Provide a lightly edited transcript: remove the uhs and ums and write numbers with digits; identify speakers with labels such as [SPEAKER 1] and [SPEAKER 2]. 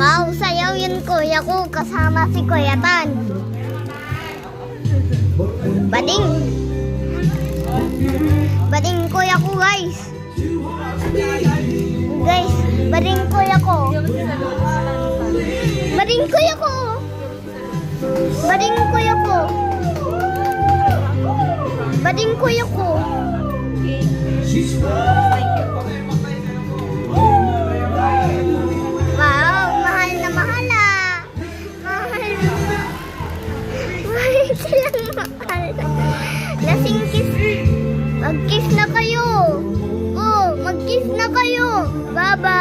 [SPEAKER 1] Wow, sayaw yun kuya ko kasama si Kuya Tan. Bading. Bading kuya ko guys. Guys, bading kuya ko. Bading kuya ko. Bading kuya ko. Bading kuya ko. Wow, mahal na mahal ah. Mahal. Mahal silang mahal. Lasing kiss. Mag-kiss na kayo. Oh, mag-kiss na kayo. Bye-bye.